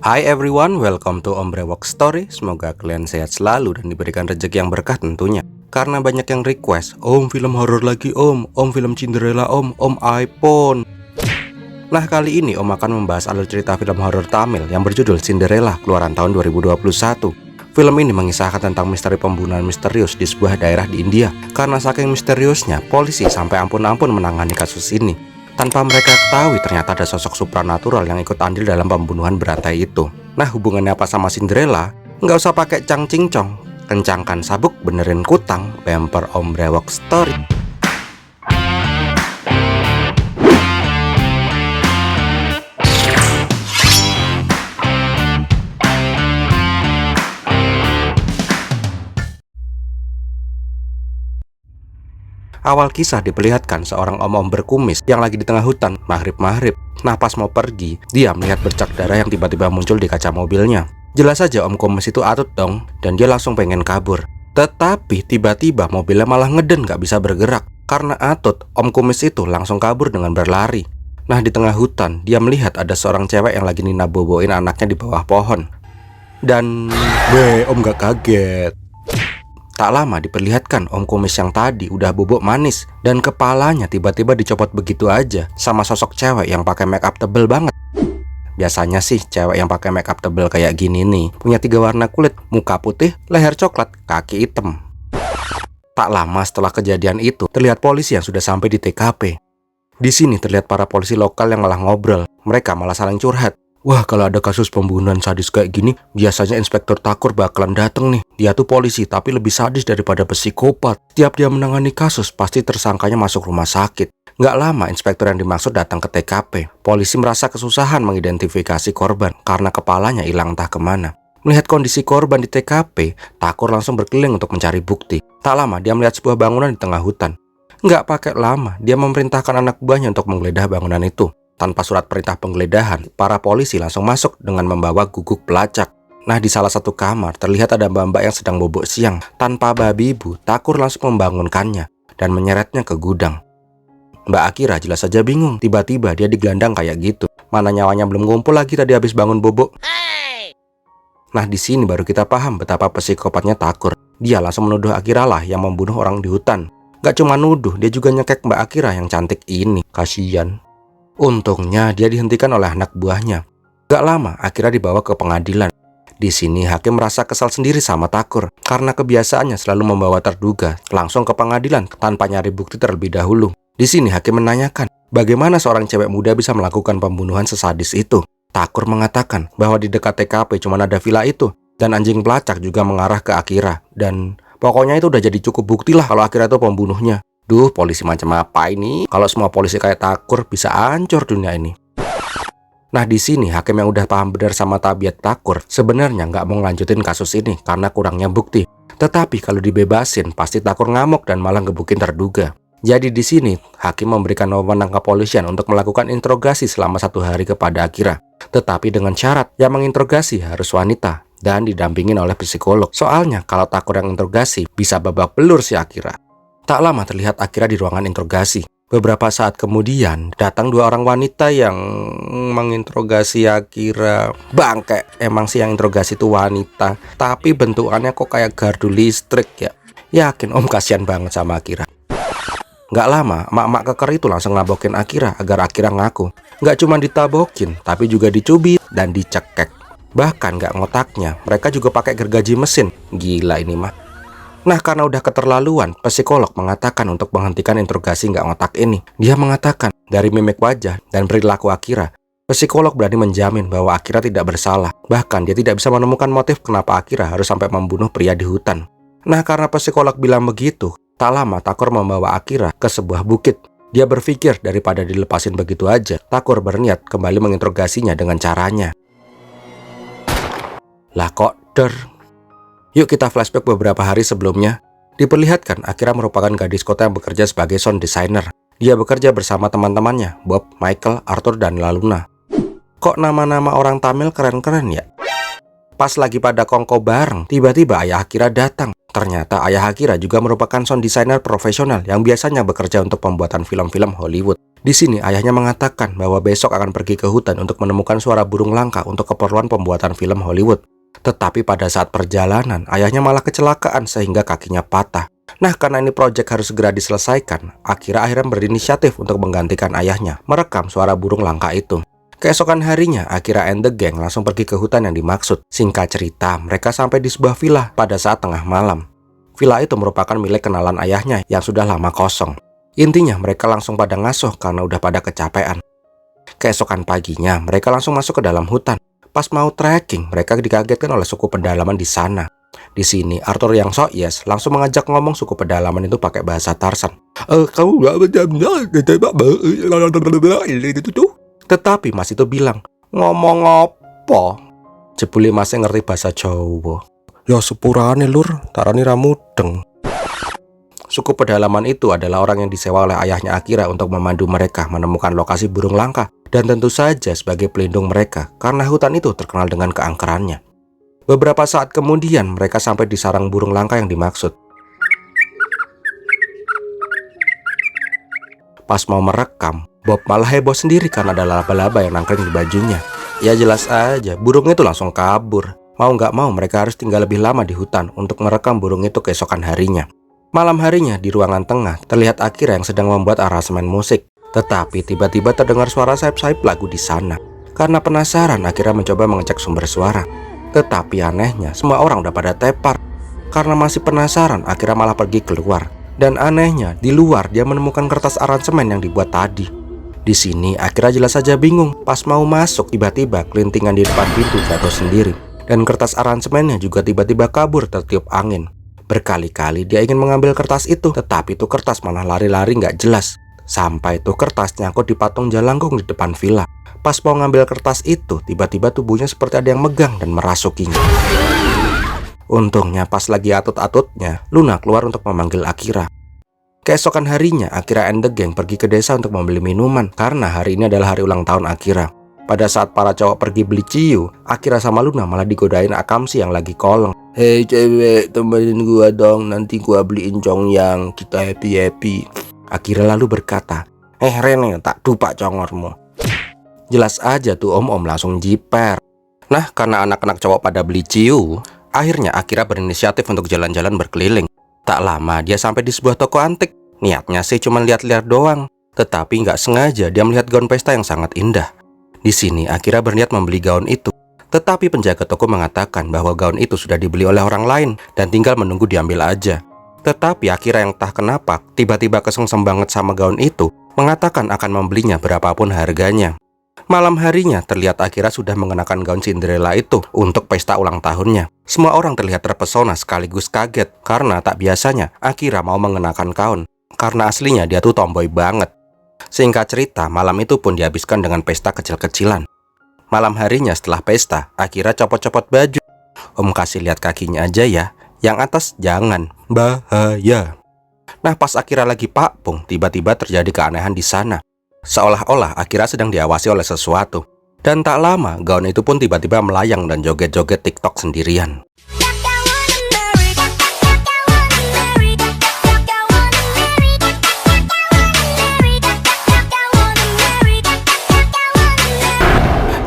Hi everyone, welcome to Om Brewok Story. Semoga kalian sehat selalu dan diberikan rezeki yang berkah tentunya. Karena banyak yang request, Om film horor lagi Om film Cinderella Om iPhone. Nah kali ini Om akan membahas alur cerita film horor Tamil yang berjudul Cinderella keluaran tahun 2021. Film ini mengisahkan tentang misteri pembunuhan misterius di sebuah daerah di India. Karena saking misteriusnya, polisi sampai ampun-ampun menangani kasus ini. Tanpa mereka ketahui ternyata ada sosok supranatural yang ikut andil dalam pembunuhan berantai itu. Nah hubungannya apa sama Cinderella? Nggak usah pakai cang cincong, kencangkan sabuk benerin kutang, bumper Om Brewok Story. Awal kisah diperlihatkan seorang om-om berkumis yang lagi di tengah hutan, maghrib-maghrib. Nah pas mau pergi, dia melihat bercak darah yang tiba-tiba muncul di kaca mobilnya. Jelas saja om kumis itu atut dong, dan dia langsung pengen kabur. Tetapi tiba-tiba mobilnya malah ngeden gak bisa bergerak. Karena atut, om kumis itu langsung kabur dengan berlari. Nah di tengah hutan, dia melihat ada seorang cewek yang lagi nina boboin anaknya di bawah pohon. Dan om gak kaget. Tak lama diperlihatkan om kumis yang tadi udah bobok manis dan kepalanya tiba-tiba dicopot begitu aja sama sosok cewek yang pakai make up tebel banget. Biasanya sih cewek yang pakai make up tebel kayak gini nih punya 3 warna kulit, muka putih, leher coklat, kaki hitam. Tak lama setelah kejadian itu terlihat polisi yang sudah sampai di TKP. Di sini terlihat para polisi lokal yang malah ngobrol. Mereka malah saling curhat. Wah kalau ada kasus pembunuhan sadis kayak gini, biasanya Inspektur Takur bakalan dateng nih. Dia tuh polisi tapi lebih sadis daripada psikopat. Tiap dia menangani kasus, pasti tersangkanya masuk rumah sakit. Nggak lama inspektur yang dimaksud datang ke TKP. Polisi merasa kesusahan mengidentifikasi korban karena kepalanya hilang entah kemana. Melihat kondisi korban di TKP, Takur langsung berkeliling untuk mencari bukti. Tak lama dia melihat sebuah bangunan di tengah hutan. Nggak pakai lama, dia memerintahkan anak buahnya untuk menggeledah bangunan itu. Tanpa surat perintah penggeledahan, para polisi langsung masuk dengan membawa guguk pelacak. Nah di salah satu kamar terlihat ada mbak-mbak yang sedang bobok siang. Tanpa babi ibu, Takur langsung membangunkannya dan menyeretnya ke gudang. Mbak Akira jelas saja bingung, tiba-tiba dia digelandang kayak gitu. Mana nyawanya belum ngumpul lagi tadi habis bangun bobok. Nah di sini baru kita paham betapa psikopatnya Takur. Dia langsung menuduh Akira lah yang membunuh orang di hutan. Gak cuma nuduh, dia juga nyekek Mbak Akira yang cantik ini. Kasian. Untungnya dia dihentikan oleh anak buahnya. Gak lama Akira dibawa ke pengadilan. Di sini hakim merasa kesal sendiri sama Takur karena kebiasaannya selalu membawa terduga langsung ke pengadilan tanpa nyari bukti terlebih dahulu. Di sini hakim menanyakan, bagaimana seorang cewek muda bisa melakukan pembunuhan sesadis itu? Takur mengatakan bahwa di dekat TKP cuma ada villa itu dan anjing pelacak juga mengarah ke Akira. Dan pokoknya itu udah jadi cukup bukti lah kalau Akira itu pembunuhnya. Duh, polisi macam apa ini? Kalau semua polisi kayak Takur bisa hancur dunia ini. Nah di sini hakim yang udah paham benar sama tabiat Takur sebenarnya nggak mau ngelanjutin kasus ini karena kurangnya bukti. Tetapi kalau dibebasin pasti Takur ngamuk dan malah gebukin terduga. Jadi di sini hakim memberikan wewenang kepolisian untuk melakukan interogasi selama 1 hari kepada Akira. Tetapi dengan syarat yang menginterogasi harus wanita dan didampingin oleh psikolog. Soalnya kalau Takur yang interogasi bisa babak belur si Akira. Tak lama terlihat Akira di ruangan interogasi. Beberapa saat kemudian datang 2 orang wanita yang menginterogasi Akira. Bangke, emang sih yang interogasi itu wanita, tapi bentukannya kok kayak gardu listrik ya. Yakin om kasihan banget sama Akira. Gak lama, emak-emak keker itu langsung nabokin Akira agar Akira ngaku. Gak cuma ditabokin, tapi juga dicubit dan dicekek. Bahkan gak ngotaknya, mereka juga pakai gergaji mesin. Gila ini mah. Nah karena udah keterlaluan, psikolog mengatakan untuk menghentikan interogasi nggak ngotak ini. Dia mengatakan dari mimik wajah dan perilaku Akira, psikolog berani menjamin bahwa Akira tidak bersalah. Bahkan dia tidak bisa menemukan motif kenapa Akira harus sampai membunuh pria di hutan. Nah karena psikolog bilang begitu, tak lama Takur membawa Akira ke sebuah bukit. Dia berpikir daripada dilepasin begitu aja, Takur berniat kembali menginterogasinya dengan caranya. Lah kok Yuk kita flashback beberapa hari sebelumnya. Diperlihatkan Akira merupakan gadis kota yang bekerja sebagai sound designer. Dia bekerja bersama teman-temannya, Bob, Michael, Arthur, dan Laluna. Kok nama-nama orang Tamil keren-keren ya? Pas lagi pada kongko bareng, tiba-tiba ayah Akira datang. Ternyata ayah Akira juga merupakan sound designer profesional yang biasanya bekerja untuk pembuatan film-film Hollywood. Di sini ayahnya mengatakan bahwa besok akan pergi ke hutan untuk menemukan suara burung langka untuk keperluan pembuatan film Hollywood. Tetapi pada saat perjalanan, ayahnya malah kecelakaan sehingga kakinya patah. Nah, karena ini proyek harus segera diselesaikan, Akira akhirnya berinisiatif untuk menggantikan ayahnya merekam suara burung langka itu. Keesokan harinya, Akira and the gang langsung pergi ke hutan yang dimaksud. Singkat cerita, mereka sampai di sebuah villa pada saat tengah malam. Villa itu merupakan milik kenalan ayahnya yang sudah lama kosong. Intinya, mereka langsung pada ngasuh karena udah pada kecapean. Keesokan paginya, mereka langsung masuk ke dalam hutan. Pas mau trekking, mereka dikagetkan oleh suku pedalaman di sana. Di sini, Arthur yang sok yes langsung mengajak ngomong suku pedalaman itu pakai bahasa Tarzan. Kamu gak benar-benar Tetapi Mas itu bilang, ngomong apa? Jebule Mas ngerti bahasa Jawa. Ya sepurane lur, tarani ramudeng. Suku pedalaman itu adalah orang yang disewa oleh ayahnya Akira untuk memandu mereka menemukan lokasi burung langka. Dan tentu saja sebagai pelindung mereka, karena hutan itu terkenal dengan keangkerannya. Beberapa saat kemudian, mereka sampai di sarang burung langka yang dimaksud. Pas mau merekam, Bob malah heboh sendiri karena ada laba-laba yang nangkring di bajunya. Ya jelas aja, burung itu langsung kabur. Mau nggak mau, mereka harus tinggal lebih lama di hutan untuk merekam burung itu keesokan harinya. Malam harinya, di ruangan tengah, terlihat Akira yang sedang membuat aransemen musik. Tetapi tiba-tiba terdengar suara sayap-sayap lagu di sana. Karena penasaran, Akira mencoba mengecek sumber suara. Tetapi anehnya, semua orang udah pada tepar. Karena masih penasaran, Akira malah pergi keluar. Dan anehnya, di luar dia menemukan kertas aransemen yang dibuat tadi. Di sini, Akira jelas saja bingung. Pas mau masuk, tiba-tiba kelintingan di depan pintu jatuh sendiri. Dan kertas aransemennya juga tiba-tiba kabur tertiup angin. Berkali-kali dia ingin mengambil kertas itu, tetapi itu kertas malah lari-lari nggak jelas. Sampai itu kertas nyangkut di patung jalangkung di depan villa. Pas mau ngambil kertas itu, tiba-tiba tubuhnya seperti ada yang megang dan merasukinya. Untungnya pas lagi atut-atutnya, Luna keluar untuk memanggil Akira. Keesokan harinya, Akira and the gang pergi ke desa untuk membeli minuman karena hari ini adalah hari ulang tahun Akira. Pada saat para cowok pergi beli ciu, Akira sama Luna malah digodain Akamshi yang lagi kolong. Hei cewek, temenin gua dong, nanti gua beliin congyang, kita happy-happy. Akira lalu berkata, Rene, tak dupak congormu. Jelas aja tuh om-om langsung jiper. Nah, karena anak-anak cowok pada beli ciu, akhirnya Akira berinisiatif untuk jalan-jalan berkeliling. Tak lama dia sampai di sebuah toko antik. Niatnya sih cuma lihat-lihat doang, tetapi nggak sengaja dia melihat gaun pesta yang sangat indah. Di sini Akira berniat membeli gaun itu, tetapi penjaga toko mengatakan bahwa gaun itu sudah dibeli oleh orang lain dan tinggal menunggu diambil aja. Tetapi Akira yang entah kenapa tiba-tiba kesengsem banget sama gaun itu, mengatakan akan membelinya berapapun harganya. Malam harinya terlihat Akira sudah mengenakan gaun Cinderella itu untuk pesta ulang tahunnya. Semua orang terlihat terpesona sekaligus kaget karena tak biasanya Akira mau mengenakan gaun, karena aslinya dia tuh tomboy banget. Singkat cerita, malam itu pun dihabiskan dengan pesta kecil-kecilan. Malam harinya setelah pesta, Akira copot-copot baju. Om kasih lihat kakinya aja ya, yang atas jangan, bahaya. Nah pas Akira lagi pakpung, tiba-tiba terjadi keanehan di sana. Seolah-olah Akira sedang diawasi oleh sesuatu. Dan tak lama, gaun itu pun tiba-tiba melayang dan joget-joget TikTok sendirian.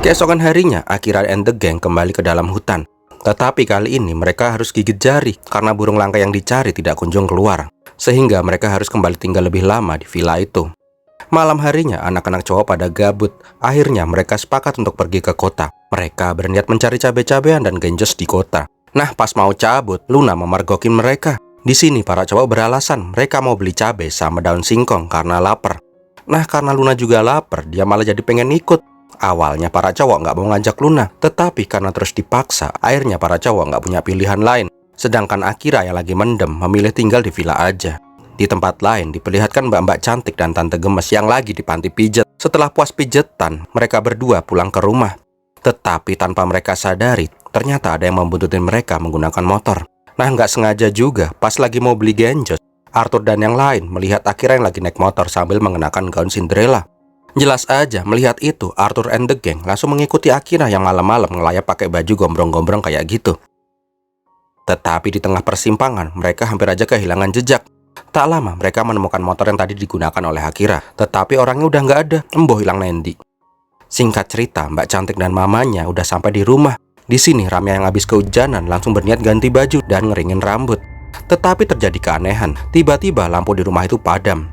Keesokan harinya, Akira and the gang kembali ke dalam hutan. Tetapi kali ini mereka harus gigit jari karena burung langka yang dicari tidak kunjung keluar. Sehingga mereka harus kembali tinggal lebih lama di villa itu. Malam harinya, anak-anak cowok pada gabut. Akhirnya mereka sepakat untuk pergi ke kota. Mereka berniat mencari cabai-cabean dan genjos di kota. Nah, pas mau cabut, Luna memergokin mereka. Di sini para cowok beralasan mereka mau beli cabai sama daun singkong karena lapar. Nah, karena Luna juga lapar, dia malah jadi pengen ikut. Awalnya para cowok nggak mau ngajak Luna, tetapi karena terus dipaksa, akhirnya para cowok nggak punya pilihan lain. Sedangkan Akira yang lagi mendem memilih tinggal di villa aja. Di tempat lain diperlihatkan mbak-mbak cantik dan tante gemes yang lagi di panti pijat. Setelah puas pijetan, mereka berdua pulang ke rumah. Tetapi tanpa mereka sadari, ternyata ada yang membuntutin mereka menggunakan motor. Nah nggak sengaja juga, pas lagi mau beli genjos, Arthur dan yang lain melihat Akira yang lagi naik motor sambil mengenakan gaun Cinderella. Jelas aja melihat itu, Arthur and the gang langsung mengikuti Akira yang malam-malam ngelayap pakai baju gombrong-gombrong kayak gitu. Tetapi di tengah persimpangan, mereka hampir aja kehilangan jejak. Tak lama mereka menemukan motor yang tadi digunakan oleh Akira, tetapi orangnya udah nggak ada, emboh hilang nendi. Singkat cerita, Mbak Cantik dan mamanya udah sampai di rumah. Di sini Ramya yang habis kehujanan langsung berniat ganti baju dan ngeringin rambut. Tetapi terjadi keanehan, tiba-tiba lampu di rumah itu padam.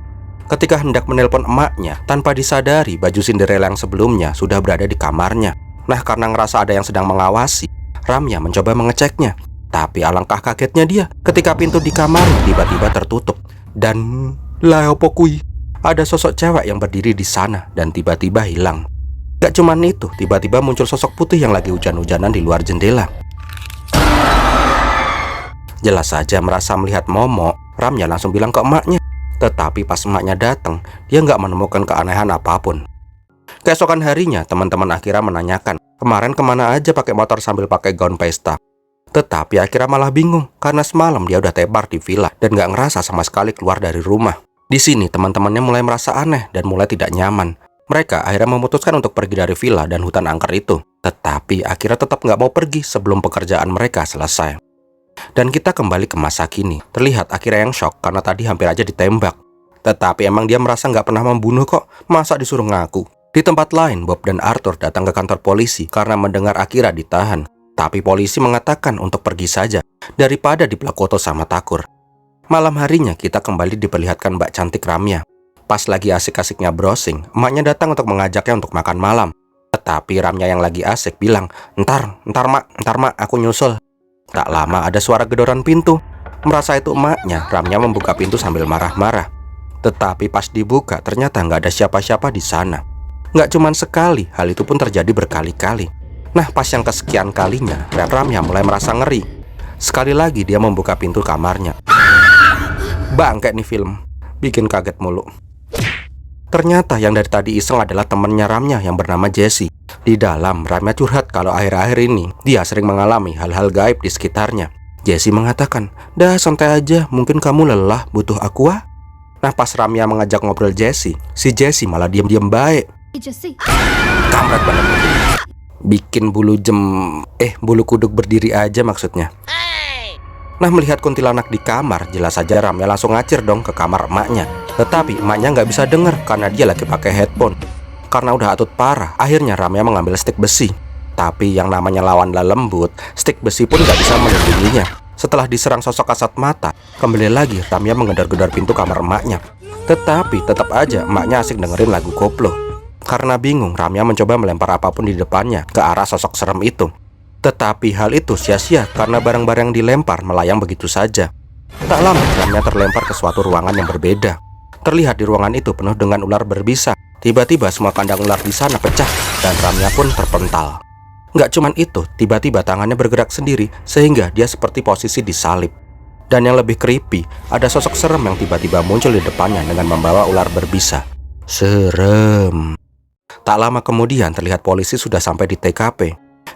Ketika hendak menelpon emaknya, tanpa disadari baju Cinderella yang sebelumnya sudah berada di kamarnya. Nah, karena ngerasa ada yang sedang mengawasi, Ramya mencoba mengeceknya. Tapi alangkah kagetnya dia ketika pintu di kamar tiba-tiba tertutup. Dan lah opo kui, ada sosok cewek yang berdiri di sana dan tiba-tiba hilang. Gak cuman itu, tiba-tiba muncul sosok putih yang lagi hujan-hujanan di luar jendela. Jelas saja merasa melihat Momo, Ramya langsung bilang ke emaknya. Tetapi pas emaknya datang, dia nggak menemukan keanehan apapun. Keesokan harinya, teman-teman Akira menanyakan, kemarin kemana aja pakai motor sambil pakai gaun pesta. Tetapi Akira malah bingung, karena semalam dia udah tebar di villa dan nggak ngerasa sama sekali keluar dari rumah. Di sini teman-temannya mulai merasa aneh dan mulai tidak nyaman. Mereka akhirnya memutuskan untuk pergi dari villa dan hutan angker itu. Tetapi Akira tetap nggak mau pergi sebelum pekerjaan mereka selesai. Dan kita kembali ke masa kini. Terlihat Akira yang shock karena tadi hampir aja ditembak. Tetapi emang dia merasa nggak pernah membunuh kok, masa disuruh ngaku. Di tempat lain, Bob dan Arthur datang ke kantor polisi karena mendengar Akira ditahan. Tapi polisi mengatakan untuk pergi saja, daripada dipelakoto sama Takur. Malam harinya kita kembali diperlihatkan Mbak Cantik Ramya. Pas lagi asik-asiknya browsing, emaknya datang untuk mengajaknya untuk makan malam. Tetapi Ramya yang lagi asik bilang, Ntar mak, aku nyusul. Tak lama ada suara gedoran pintu. Merasa itu emaknya, Ramya membuka pintu sambil marah-marah. Tetapi pas dibuka, ternyata nggak ada siapa-siapa di sana. Nggak cuman sekali, hal itu pun terjadi berkali-kali. Nah, pas yang kesekian kalinya, Ramya mulai merasa ngeri. Sekali lagi dia membuka pintu kamarnya. Bangke nih film, bikin kaget mulu. Ternyata yang dari tadi iseng adalah temannya Ramya yang bernama Jesse. Di dalam, Ramya curhat kalau akhir-akhir ini dia sering mengalami hal-hal gaib di sekitarnya. Jesse mengatakan, dah santai aja, mungkin kamu lelah, butuh aqua. Nah, pas Ramya mengajak ngobrol Jesse, si Jesse malah diam-diam baik. Kamrat banget. Bikin bulu kuduk berdiri aja maksudnya. Nah, melihat kuntilanak di kamar, jelas saja Ramya langsung ngacir dong ke kamar emaknya. Tetapi emaknya nggak bisa denger karena dia lagi pakai headphone. Karena udah atut parah, akhirnya Ramya mengambil stik besi. Tapi yang namanya lawan lembut, stik besi pun nggak bisa melindunginya. Setelah diserang sosok kasat mata, kembali lagi Ramya menggedor-gedor pintu kamar emaknya. Tetapi tetap aja emaknya asik dengerin lagu koplo. Karena bingung, Ramya mencoba melempar apapun di depannya ke arah sosok serem itu. Tetapi hal itu sia-sia karena barang-barang yang dilempar melayang begitu saja. Tak lama, Ramya terlempar ke suatu ruangan yang berbeda. Terlihat di ruangan itu penuh dengan ular berbisa. Tiba-tiba semua kandang ular di sana pecah dan Ramya pun terpental. Nggak cuman itu, tiba-tiba tangannya bergerak sendiri sehingga dia seperti posisi disalib. Dan yang lebih creepy, ada sosok serem yang tiba-tiba muncul di depannya dengan membawa ular berbisa. Serem. Tak lama kemudian terlihat polisi sudah sampai di TKP.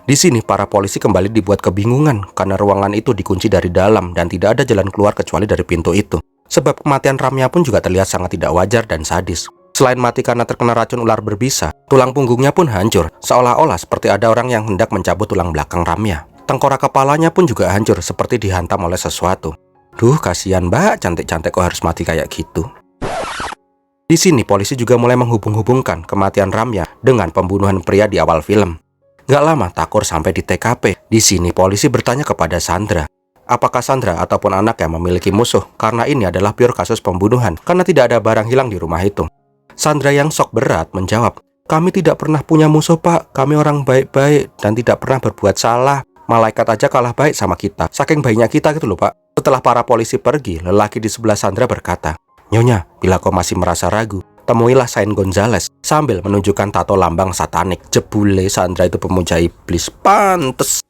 Di sini para polisi kembali dibuat kebingungan karena ruangan itu dikunci dari dalam dan tidak ada jalan keluar kecuali dari pintu itu. Sebab kematian Ramya pun juga terlihat sangat tidak wajar dan sadis. Selain mati karena terkena racun ular berbisa, tulang punggungnya pun hancur, seolah-olah seperti ada orang yang hendak mencabut tulang belakang Ramya. Tengkorak kepalanya pun juga hancur seperti dihantam oleh sesuatu. Duh, kasihan Mbak, cantik-cantik kok harus mati kayak gitu. Di sini polisi juga mulai menghubung-hubungkan kematian Ramya dengan pembunuhan pria di awal film. Gak lama Takur sampai di TKP. Di sini polisi bertanya kepada Sandra, apakah Sandra ataupun anak yang memiliki musuh? Karena ini adalah pure kasus pembunuhan, karena tidak ada barang hilang di rumah itu. Sandra yang shock berat menjawab, kami tidak pernah punya musuh pak, kami orang baik-baik dan tidak pernah berbuat salah. Malaikat aja kalah baik sama kita, saking baiknya kita gitu loh pak. Setelah para polisi pergi, lelaki di sebelah Sandra berkata, Nyonya, bila kau masih merasa ragu, temuilah Saint Gonzales sambil menunjukkan tato lambang satanik. Jebule Sandra itu pemuja iblis, pantes.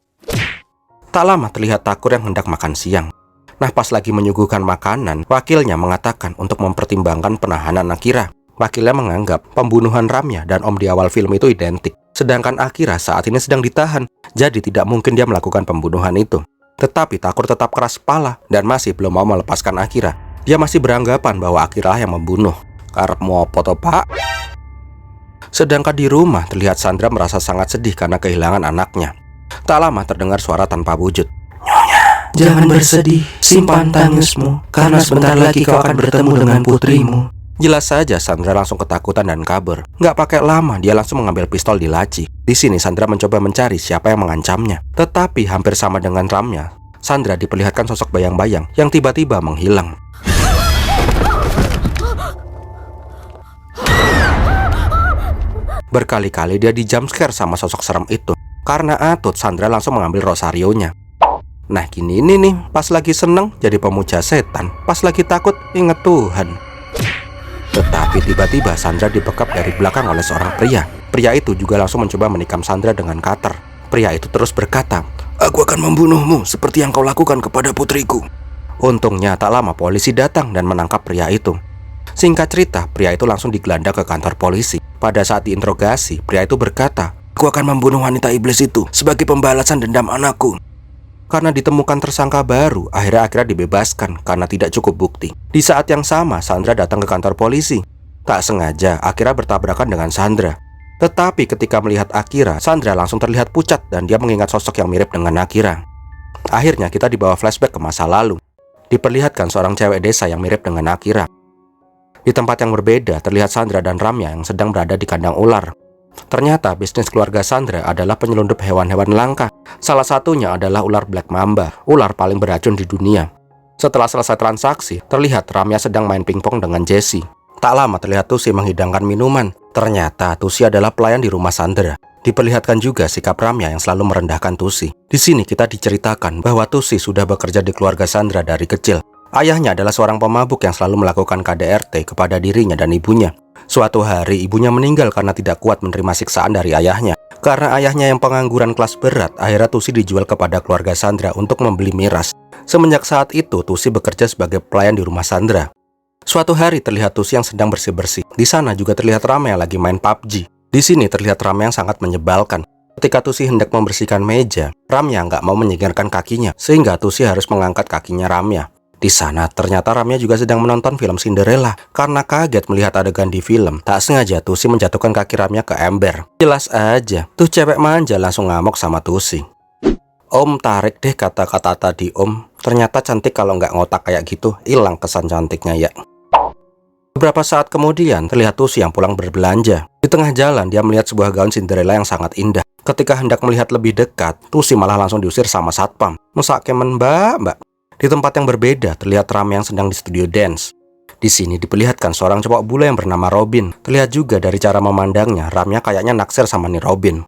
Tak lama terlihat Takur yang hendak makan siang. Nah, pas lagi menyuguhkan makanan, wakilnya mengatakan untuk mempertimbangkan penahanan Akira. Wakilnya menganggap pembunuhan Ramya dan Om di awal film itu identik. Sedangkan Akira saat ini sedang ditahan, jadi tidak mungkin dia melakukan pembunuhan itu. Tetapi Takur tetap keras kepala dan masih belum mau melepaskan Akira. Dia masih beranggapan bahwa Akira yang membunuh. Karepmu apa to, Pak? Sedangkan di rumah terlihat Sandra merasa sangat sedih karena kehilangan anaknya. Tak lama terdengar suara tanpa wujud. Nyonya, Jangan bersedih, simpan tangismu, karena sebentar lagi kau akan bertemu dengan putrimu. Jelas saja Sandra langsung ketakutan dan kabur. Nggak pakai lama, dia langsung mengambil pistol di laci. Di sini Sandra mencoba mencari siapa yang mengancamnya. Tetapi hampir sama dengan Ramya, Sandra diperlihatkan sosok bayang-bayang yang tiba-tiba menghilang. Berkali-kali dia di jumpscare sama sosok serem itu. Karena atut, Sandra langsung mengambil rosarionya. Nah gini ini nih, pas lagi seneng jadi pemuja setan, pas lagi takut inget Tuhan. Tetapi tiba-tiba Sandra dibekap dari belakang oleh seorang pria. Pria itu juga langsung mencoba menikam Sandra dengan cutter. Pria itu terus berkata, "Aku akan membunuhmu seperti yang kau lakukan kepada putriku." Untungnya tak lama polisi datang dan menangkap pria itu. Singkat cerita, pria itu langsung digelandang ke kantor polisi. Pada saat diinterogasi, pria itu berkata, "Aku akan membunuh wanita iblis itu sebagai pembalasan dendam anakku." Karena ditemukan tersangka baru, akhirnya dibebaskan karena tidak cukup bukti. Di saat yang sama, Sandra datang ke kantor polisi. Tak sengaja, Akira bertabrakan dengan Sandra. Tetapi ketika melihat Akira, Sandra langsung terlihat pucat dan dia mengingat sosok yang mirip dengan Akira. Akhirnya kita dibawa flashback ke masa lalu. Diperlihatkan seorang cewek desa yang mirip dengan Akira. Di tempat yang berbeda, terlihat Sandra dan Ramya yang sedang berada di kandang ular. Ternyata bisnis keluarga Sandra adalah penyelundup hewan-hewan langka. Salah satunya adalah ular Black Mamba, ular paling beracun di dunia. Setelah selesai transaksi, terlihat Ramya sedang main pingpong dengan Jessie. Tak lama terlihat Tusi menghidangkan minuman. Ternyata Tusi adalah pelayan di rumah Sandra. Diperlihatkan juga sikap Ramya yang selalu merendahkan Tusi. Di sini kita diceritakan bahwa Tusi sudah bekerja di keluarga Sandra dari kecil. Ayahnya adalah seorang pemabuk yang selalu melakukan KDRT kepada dirinya dan ibunya. Suatu hari ibunya meninggal karena tidak kuat menerima siksaan dari ayahnya. Karena ayahnya yang pengangguran kelas berat, akhirnya Tusi dijual kepada keluarga Sandra untuk membeli miras. Semenjak saat itu, Tusi bekerja sebagai pelayan di rumah Sandra. Suatu hari terlihat Tusi yang sedang bersih-bersih. Di sana juga terlihat Ramya yang lagi main PUBG. Di sini terlihat Ramya yang sangat menyebalkan. Ketika Tusi hendak membersihkan meja, Ramya nggak mau menyingkirkan kakinya, sehingga Tusi harus mengangkat kakinya Ramya. Di sana ternyata Ramya juga sedang menonton film Cinderella. Karena kaget melihat adegan di film, tak sengaja Tusi menjatuhkan kaki Ramya ke ember. Jelas aja, tuh cewek manja langsung ngamuk sama Tusi. "Om tarik deh kata-kata tadi om. Ternyata cantik kalau nggak ngotak kayak gitu, hilang kesan cantiknya ya." Beberapa saat kemudian terlihat Tusi yang pulang berbelanja. Di tengah jalan dia melihat sebuah gaun Cinderella yang sangat indah. Ketika hendak melihat lebih dekat, Tusi malah langsung diusir sama satpam. "Mesakemen mbak." Di tempat yang berbeda, terlihat Ramya yang sedang di studio dance. Di sini diperlihatkan seorang cowok bule yang bernama Robin. Terlihat juga dari cara memandangnya, Ramya kayaknya naksir sama nih Robin.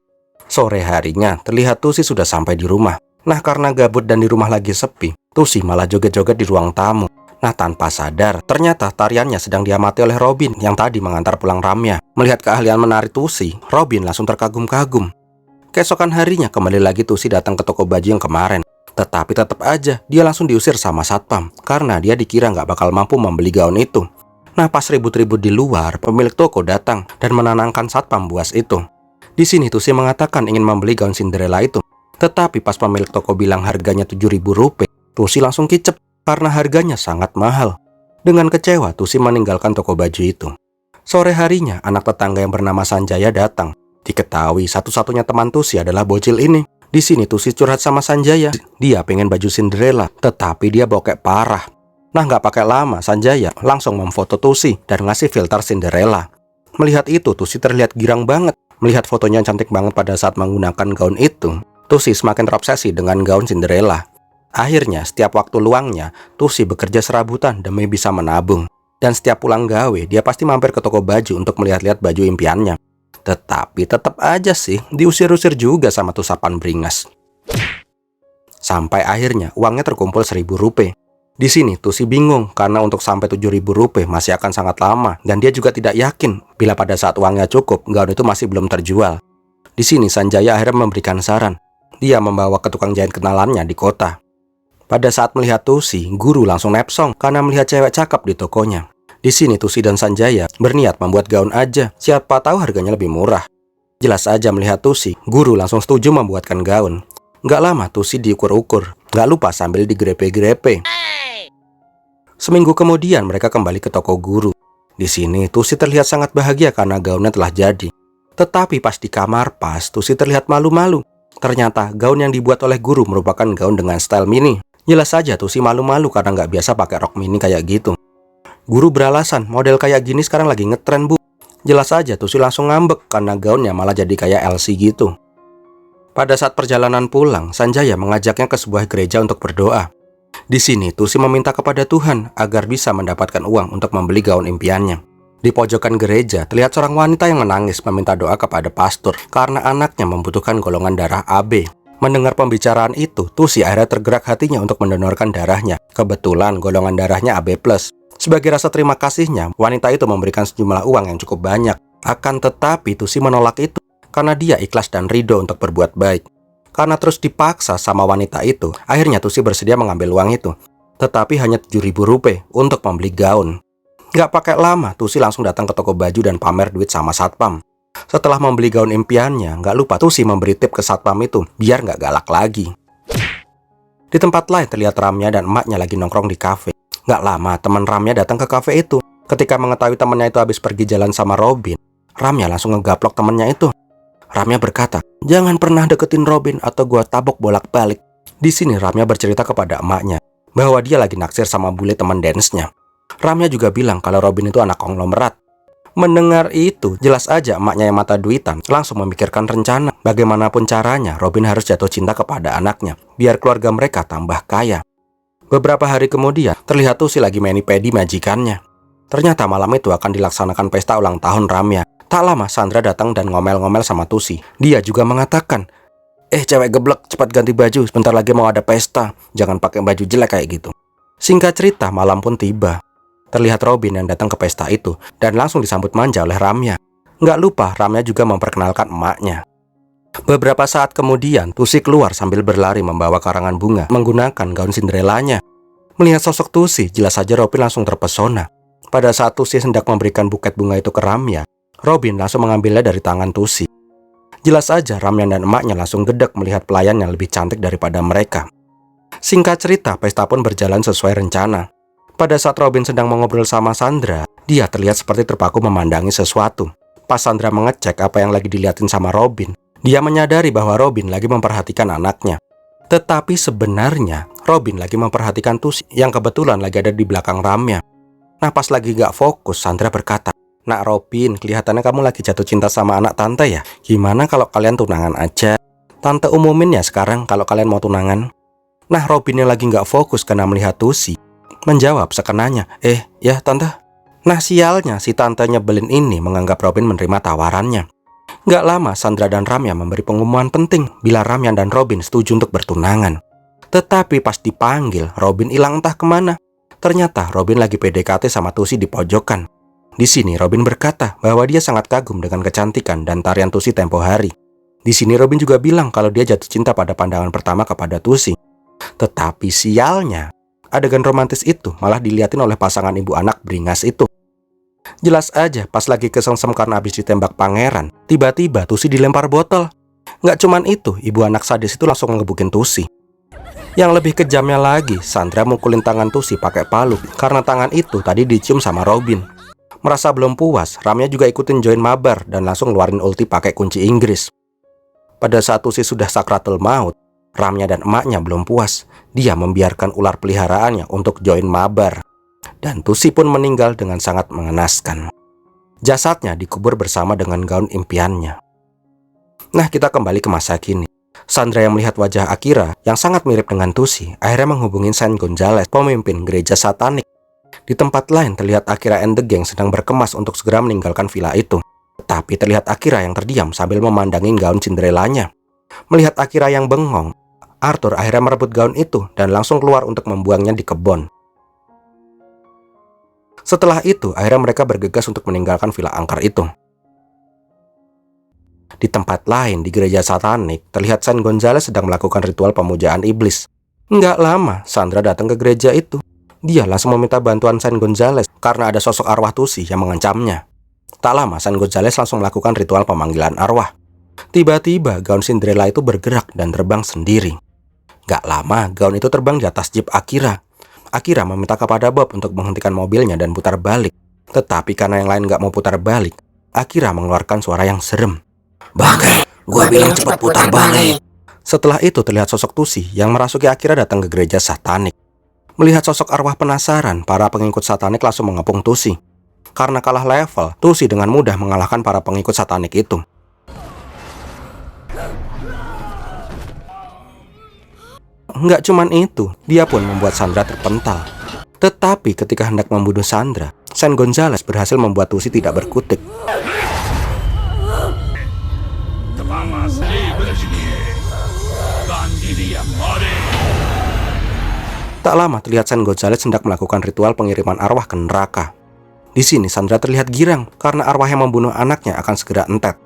Sore harinya, terlihat Tusi sudah sampai di rumah. Nah, karena gabut dan di rumah lagi sepi, Tusi malah joget-joget di ruang tamu. Nah, tanpa sadar, ternyata tariannya sedang diamati oleh Robin yang tadi mengantar pulang Ramya. Melihat keahlian menari Tusi, Robin langsung terkagum-kagum. Keesokan harinya, kembali lagi Tusi datang ke toko baju yang kemarin. Tetapi tetap aja dia langsung diusir sama satpam karena dia dikira nggak bakal mampu membeli gaun itu. Nah, pas ribut-ribut di luar, pemilik toko datang dan menenangkan satpam buas itu. Di sini Tusi mengatakan ingin membeli gaun Cinderella itu. Tetapi pas pemilik toko bilang harganya 7.000 rupiah, Tusi langsung kicep karena harganya sangat mahal. Dengan kecewa, Tusi meninggalkan toko baju itu. Sore harinya, anak tetangga yang bernama Sanjaya datang. Diketahui satu-satunya teman Tusi adalah bocil ini. Di sini Tusi curhat sama Sanjaya. Dia pengen baju Cinderella, tetapi dia bokek parah. Nah, nggak pakai lama, Sanjaya langsung memfoto Tusi dan ngasih filter Cinderella. Melihat itu, Tusi terlihat girang banget. Melihat fotonya yang cantik banget pada saat menggunakan gaun itu, Tusi semakin terobsesi dengan gaun Cinderella. Akhirnya, setiap waktu luangnya, Tusi bekerja serabutan demi bisa menabung. Dan setiap pulang gawe, dia pasti mampir ke toko baju untuk melihat-lihat baju impiannya. Tetapi tetap aja sih diusir-usir juga sama tuh sapan beringas. Sampai akhirnya uangnya terkumpul 1.000 rupiah. Di sini Tusi bingung karena untuk sampai 7.000 rupiah masih akan sangat lama. Dan dia juga tidak yakin bila pada saat uangnya cukup, gaun itu masih belum terjual. Di sini Sanjaya akhirnya memberikan saran. Dia membawa ke tukang jahit kenalannya di kota. Pada saat melihat Tusi, guru langsung nepsong karena melihat cewek cakep di tokonya. Di sini Tusi dan Sanjaya berniat membuat gaun aja, siapa tahu harganya lebih murah. Jelas aja melihat Tusi, guru langsung setuju membuatkan gaun. Gak lama Tusi diukur-ukur, gak lupa sambil digrepe-grepe. Seminggu kemudian mereka kembali ke toko guru. Di sini Tusi terlihat sangat bahagia karena gaunnya telah jadi. Tetapi pas di kamar Tusi terlihat malu-malu. Ternyata gaun yang dibuat oleh guru merupakan gaun dengan style mini. Jelas saja Tusi malu-malu karena nggak biasa pakai rok mini kayak gitu. Guru beralasan, model kayak gini sekarang lagi ngetren bu. Jelas saja Tusi langsung ngambek karena gaunnya malah jadi kayak Elsie gitu. Pada saat perjalanan pulang, Sanjaya mengajaknya ke sebuah gereja untuk berdoa. Di sini Tusi meminta kepada Tuhan agar bisa mendapatkan uang untuk membeli gaun impiannya. Di pojokan gereja, terlihat seorang wanita yang menangis meminta doa kepada pastor karena anaknya membutuhkan golongan darah AB. Mendengar pembicaraan itu, Tusi akhirnya tergerak hatinya untuk mendonorkan darahnya. Kebetulan golongan darahnya AB+. Sebagai rasa terima kasihnya, wanita itu memberikan sejumlah uang yang cukup banyak. Akan tetapi Tusi menolak itu karena dia ikhlas dan ridho untuk berbuat baik. Karena terus dipaksa sama wanita itu, akhirnya Tusi bersedia mengambil uang itu. Tetapi hanya 7.000 rupiah untuk membeli gaun. Gak pakai lama, Tusi langsung datang ke toko baju dan pamer duit sama satpam. Setelah membeli gaun impiannya, gak lupa Tusi memberi tip ke satpam itu biar gak galak lagi. Di tempat lain terlihat Ramya dan emaknya lagi nongkrong di kafe. Gak lama, teman Ramya datang ke kafe itu. Ketika mengetahui temannya itu habis pergi jalan sama Robin, Ramya langsung ngegaplok temannya itu. Ramya berkata, jangan pernah deketin Robin atau gua tabok bolak-balik. Di sini Ramya bercerita kepada emaknya bahwa dia lagi naksir sama bule teman dance-nya. Ramya juga bilang kalau Robin itu anak konglomerat. Mendengar itu, jelas aja emaknya yang mata duitan langsung memikirkan rencana. Bagaimanapun caranya, Robin harus jatuh cinta kepada anaknya, biar keluarga mereka tambah kaya. Beberapa hari kemudian, terlihat Tusi lagi mani-pedi majikannya. Ternyata malam itu akan dilaksanakan pesta ulang tahun Ramya. Tak lama, Sandra datang dan ngomel-ngomel sama Tusi. Dia juga mengatakan, cewek geblek, cepat ganti baju, sebentar lagi mau ada pesta. Jangan pakai baju jelek kayak gitu. Singkat cerita, malam pun tiba. Terlihat Robin yang datang ke pesta itu dan langsung disambut manja oleh Ramya. Nggak lupa, Ramya juga memperkenalkan emaknya. Beberapa saat kemudian, Tusi keluar sambil berlari membawa karangan bunga menggunakan gaun Cinderellanya. Melihat sosok Tusi, jelas saja Robin langsung terpesona. Pada saat Tusi hendak memberikan buket bunga itu ke Ramya, Robin langsung mengambilnya dari tangan Tusi. Jelas saja Ramya dan emaknya langsung gedek melihat pelayan yang lebih cantik daripada mereka. Singkat cerita, pesta pun berjalan sesuai rencana. Pada saat Robin sedang mengobrol sama Sandra, dia terlihat seperti terpaku memandangi sesuatu. Pas Sandra mengecek apa yang lagi dilihatin sama Robin, dia menyadari bahwa Robin lagi memperhatikan anaknya. Tetapi sebenarnya, Robin lagi memperhatikan Tusi yang kebetulan lagi ada di belakang Ramya. Nah, pas lagi gak fokus, Sandra berkata, "Nak Robin, kelihatannya kamu lagi jatuh cinta sama anak tante ya? Gimana kalau kalian tunangan aja? Tante umumin ya sekarang kalau kalian mau tunangan." Nah, Robin yang lagi gak fokus karena melihat Tusi menjawab sekenanya, ya tante. Nah, sialnya si tante nyebelin ini menganggap Robin menerima tawarannya. Gak lama, Sandra dan Ramya memberi pengumuman penting bila Ramya dan Robin setuju untuk bertunangan. Tetapi pas dipanggil, Robin hilang entah kemana. Ternyata Robin lagi PDKT sama Tusi di pojokan. Di sini Robin berkata bahwa dia sangat kagum dengan kecantikan dan tarian Tusi tempo hari. Di sini Robin juga bilang kalau dia jatuh cinta pada pandangan pertama kepada Tusi. Tetapi sialnya, adegan romantis itu malah dilihatin oleh pasangan ibu anak beringas itu. Jelas aja pas lagi kesengsem karena habis ditembak pangeran, tiba-tiba Tusi dilempar botol. Nggak cuman itu, ibu anak sadis itu langsung ngegebukin Tusi. Yang lebih kejamnya lagi, Sandra mukulin tangan Tusi pakai palu karena tangan itu tadi dicium sama Robin. Merasa belum puas, Ramya juga ikutin join mabar dan langsung ngeluarin ulti pakai kunci Inggris. Pada saat Tusi sudah sakratul maut, Ramya dan emaknya belum puas. Dia membiarkan ular peliharaannya untuk join mabar. Dan Tusi pun meninggal dengan sangat mengenaskan. Jasadnya dikubur bersama dengan gaun impiannya. Nah, kita kembali ke masa kini. Sandra yang melihat wajah Akira yang sangat mirip dengan Tusi akhirnya menghubungi Saint Gonzales, pemimpin gereja satanik. Di tempat lain terlihat Akira and the gang sedang berkemas untuk segera meninggalkan villa itu. Tetapi terlihat Akira yang terdiam sambil memandangi gaun Cinderellanya. Melihat Akira yang bengong, Arthur akhirnya merebut gaun itu dan langsung keluar untuk membuangnya di kebun. Setelah itu, akhirnya mereka bergegas untuk meninggalkan villa angker itu. Di tempat lain, di gereja satanik, terlihat Saint Gonzales sedang melakukan ritual pemujaan iblis. Nggak lama, Sandra datang ke gereja itu. Dia langsung meminta bantuan Saint Gonzales karena ada sosok arwah Tusi yang mengancamnya. Tak lama, Saint Gonzales langsung melakukan ritual pemanggilan arwah. Tiba-tiba, gaun Cinderella itu bergerak dan terbang sendiri. Gak lama, gaun itu terbang di atas jeep Akira. Akira meminta kepada Bob untuk menghentikan mobilnya dan putar balik. Tetapi karena yang lain gak mau putar balik, Akira mengeluarkan suara yang serem. "Bangke, gua bilang cepat putar balik." Setelah itu terlihat sosok Tusi yang merasuki Akira datang ke gereja satanik. Melihat sosok arwah penasaran, para pengikut satanik langsung mengepung Tusi. Karena kalah level, Tusi dengan mudah mengalahkan para pengikut satanik itu. Nggak cuman itu, dia pun membuat Sandra terpental. Tetapi ketika hendak membunuh Sandra, Sen Gonzales berhasil membuat Tusi tidak berkutik. Tak lama terlihat Sen Gonzales hendak melakukan ritual pengiriman arwah ke neraka. Di sini Sandra terlihat girang karena arwah yang membunuh anaknya akan segera entet.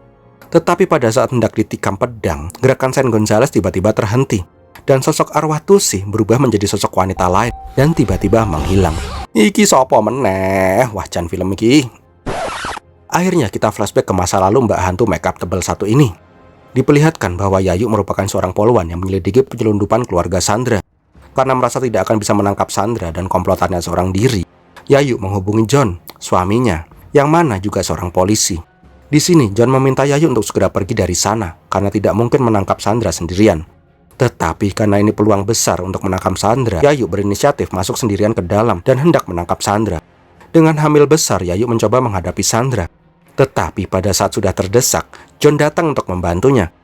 Tetapi pada saat hendak ditikam pedang, gerakan Sen Gonzales tiba-tiba terhenti. Dan sosok arwah Tusi berubah menjadi sosok wanita lain dan tiba-tiba menghilang. Iki sopo meneh, wah jan film iki. Akhirnya kita flashback ke masa lalu Mbak Hantu makeup tebal satu ini. Diperlihatkan bahwa Yayu merupakan seorang poluan yang menyelidiki penyelundupan keluarga Sandra. Karena merasa tidak akan bisa menangkap Sandra dan komplotannya seorang diri, Yayu menghubungi John, suaminya, yang mana juga seorang polisi. Di sini John meminta Yayu untuk segera pergi dari sana karena tidak mungkin menangkap Sandra sendirian. Tetapi karena ini peluang besar untuk menangkap Sandra, Yayu berinisiatif masuk sendirian ke dalam dan hendak menangkap Sandra. Dengan hamil besar, Yayu mencoba menghadapi Sandra. Tetapi pada saat sudah terdesak, John datang untuk membantunya.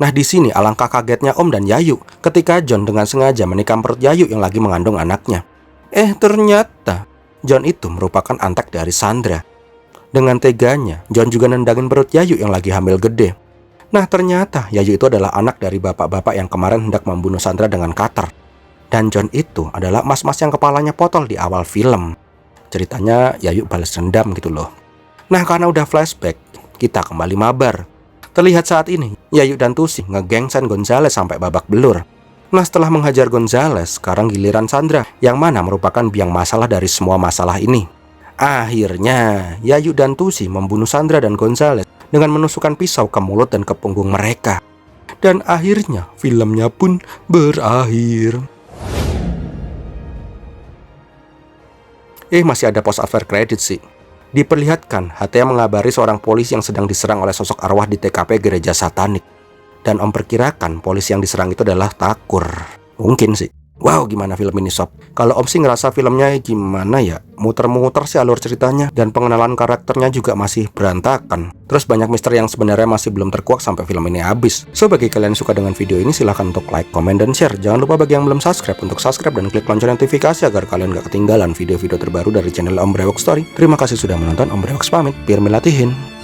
Nah di sini alangkah kagetnya Om dan Yayu ketika John dengan sengaja menikam perut Yayu yang lagi mengandung anaknya. Ternyata John itu merupakan antek dari Sandra. Dengan teganya, John juga nendangin perut Yayu yang lagi hamil gede. Nah ternyata Yayu itu adalah anak dari bapak-bapak yang kemarin hendak membunuh Sandra dengan cutter. Dan John itu adalah mas-mas yang kepalanya potol di awal film. Ceritanya Yayu balas dendam gitu loh. Nah karena udah flashback, kita kembali mabar. Terlihat saat ini, Yayu dan Tusi ngegeng Sen Gonzales sampai babak belur. Nah setelah menghajar Gonzales, sekarang giliran Sandra, yang mana merupakan biang masalah dari semua masalah ini. Akhirnya, Yayu dan Tusi membunuh Sandra dan Gonzales dengan menusukkan pisau ke mulut dan ke punggung mereka. Dan akhirnya, filmnya pun berakhir. Masih ada post after credit sih. Diperlihatkan, HTA mengabari seorang polisi yang sedang diserang oleh sosok arwah di TKP gereja satanik. Dan Om perkirakan polisi yang diserang itu adalah Takur. Mungkin sih. Wow, gimana film ini sob? Kalau Om sih ngerasa filmnya gimana ya? Muter-muter sih alur ceritanya. Dan pengenalan karakternya juga masih berantakan. Terus banyak misteri yang sebenarnya masih belum terkuak sampai film ini habis. So, bagi kalian yang suka dengan video ini silahkan untuk like, comment, dan share. Jangan lupa bagi yang belum subscribe untuk subscribe dan klik lonceng notifikasi agar kalian gak ketinggalan video-video terbaru dari channel Om Brewok Story. Terima kasih sudah menonton, Om Brewok pamit. Biar melatihin.